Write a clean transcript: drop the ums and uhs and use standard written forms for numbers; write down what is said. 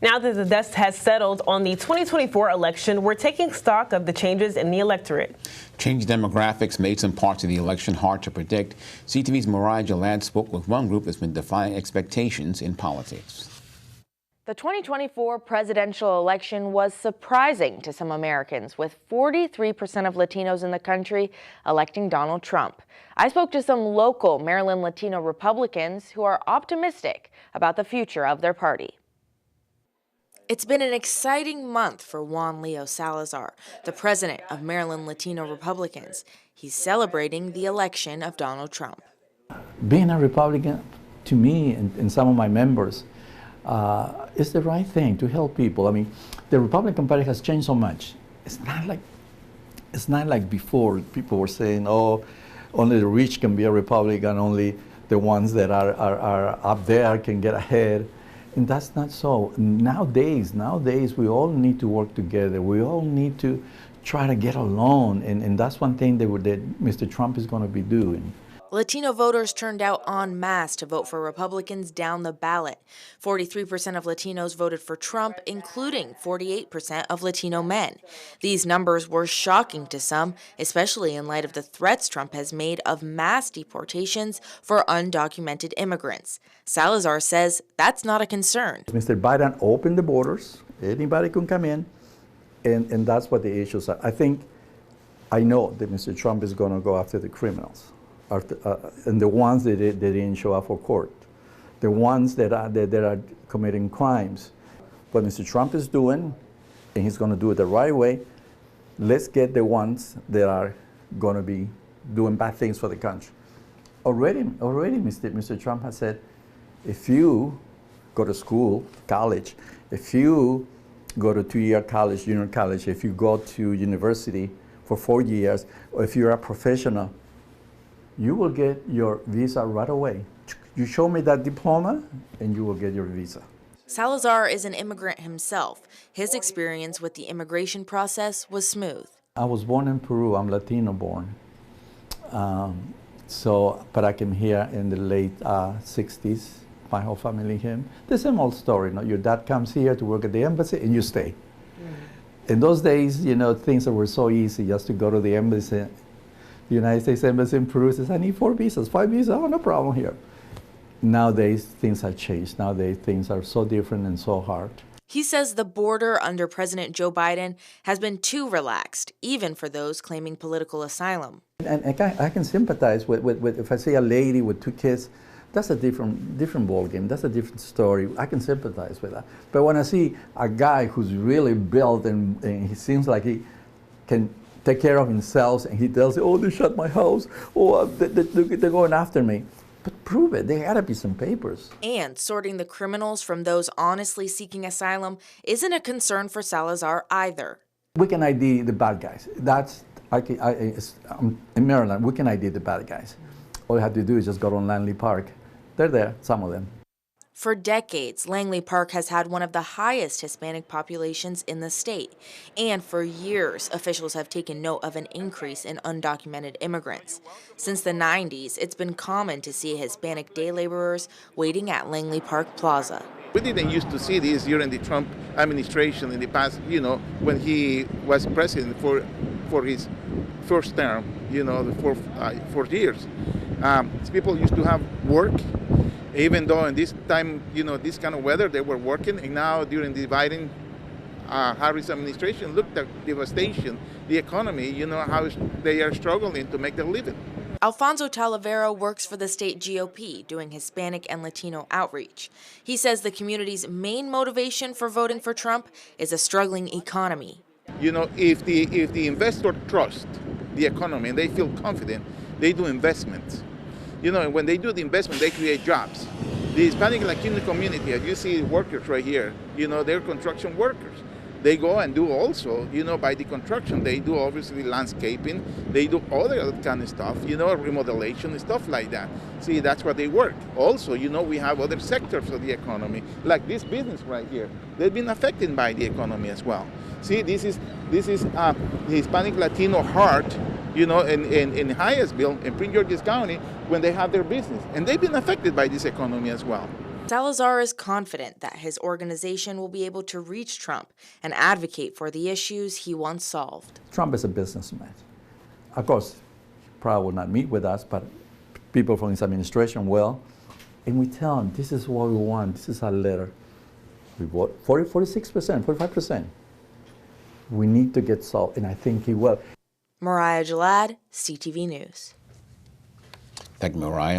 Now that the dust has settled on the 2024 election, we're taking stock of the changes in the electorate. Changed demographics made some parts of the election hard to predict. CTV's Mariah Jalad spoke with one group that's been defying expectations in politics. The 2024 presidential election was surprising to some Americans, with 43% of Latinos in the country electing Donald Trump. I spoke to some local Maryland Latino Republicans who are optimistic about the future of their party. It's been an exciting month for Juan Leo Salazar, the president of Maryland Latino Republicans. He's celebrating the election of Donald Trump. Being a Republican, to me and some of my members, is the right thing to help people. I mean, the Republican Party has changed so much. It's not like before. People were saying, "Oh, only the rich can be a Republican. Only the ones that are up there can get ahead." And that's not so. Nowadays, we all need to work together. We all need to try to get along, and that's one thing that Mr. Trump is going to be doing. Latino voters turned out en masse to vote for Republicans down the ballot. 43% of Latinos voted for Trump, including 48% of Latino men. These numbers were shocking to some, especially in light of the threats Trump has made of mass deportations for undocumented immigrants. Salazar says that's not a concern. Mr. Biden opened the borders. Anybody can come in, and that's what the issues are. I know that Mr. Trump is going to go after the criminals. And the ones that didn't show up for court, the ones that are committing crimes. What Mr. Trump is doing, and he's going to do it the right way, let's get the ones that are going to be doing bad things for the country. Already, Mr. Trump has said, if you go to school, college, if you go to 2-year college, junior college, if you go to university for 4 years, or if you're a professional, you will get your visa right away. You show me that diploma, and you will get your visa. Salazar is an immigrant himself. His experience with the immigration process was smooth. I was born in Peru. I'm Latino born. But I came here in the late 60s. My whole family came. The same old story. Your dad comes here to work at the embassy, and you stay. In those days, things that were so easy, just to go to the embassy. The United States Embassy in Peru says, I need 4 visas, 5 visas, oh, no problem here. Nowadays, things have changed. Nowadays, things are so different and so hard. He says the border under President Joe Biden has been too relaxed, even for those claiming political asylum. And I can sympathize with if I see a lady with 2 kids, that's a different ballgame. That's a different story. I can sympathize with that. But when I see a guy who's really built and he seems like he can take care of himself, and he tells you, oh, they shut my house, oh, they're going after me. But prove it. There gotta be some papers. And sorting the criminals from those honestly seeking asylum isn't a concern for Salazar either. We can ID the bad guys. In Maryland, we can ID the bad guys. All you have to do is just go to Langley Park. They're there, some of them. For decades, Langley Park has had one of the highest Hispanic populations in the state. And for years, officials have taken note of an increase in undocumented immigrants. Since the 90s, it's been common to see Hispanic day laborers waiting at Langley Park Plaza. We didn't used to see this during the Trump administration in the past, when he was president for his first term, the 4 years. People used to have work. Even though in this time, this kind of weather, they were working, and now during the Biden-Harris administration, look at the devastation, the economy, how they are struggling to make their living. Alfonso Talavera works for the state GOP, doing Hispanic and Latino outreach. He says the community's main motivation for voting for Trump is a struggling economy. If the investor trusts the economy and they feel confident, they do investments. And when they do the investment, they create jobs. The Hispanic Latino community, as you see workers right here, they're construction workers. They go and do also, by the construction, they do obviously landscaping, they do other kind of stuff, remodelation and stuff like that. See, that's where they work. Also, we have other sectors of the economy, like this business right here. They've been affected by the economy as well. See, this is the Hispanic Latino heart, in Hyattsville, in Prince George's County, when they have their business. And they've been affected by this economy as well. Salazar is confident that his organization will be able to reach Trump and advocate for the issues he once solved. Trump is a businessman. Of course, he probably will not meet with us, but people from his administration will. And we tell him, this is what we want, this is our letter. We vote 46%, 45%. We need to get solved, and I think he will. Mariah Jalad, CTV News. Thank you, Mariah.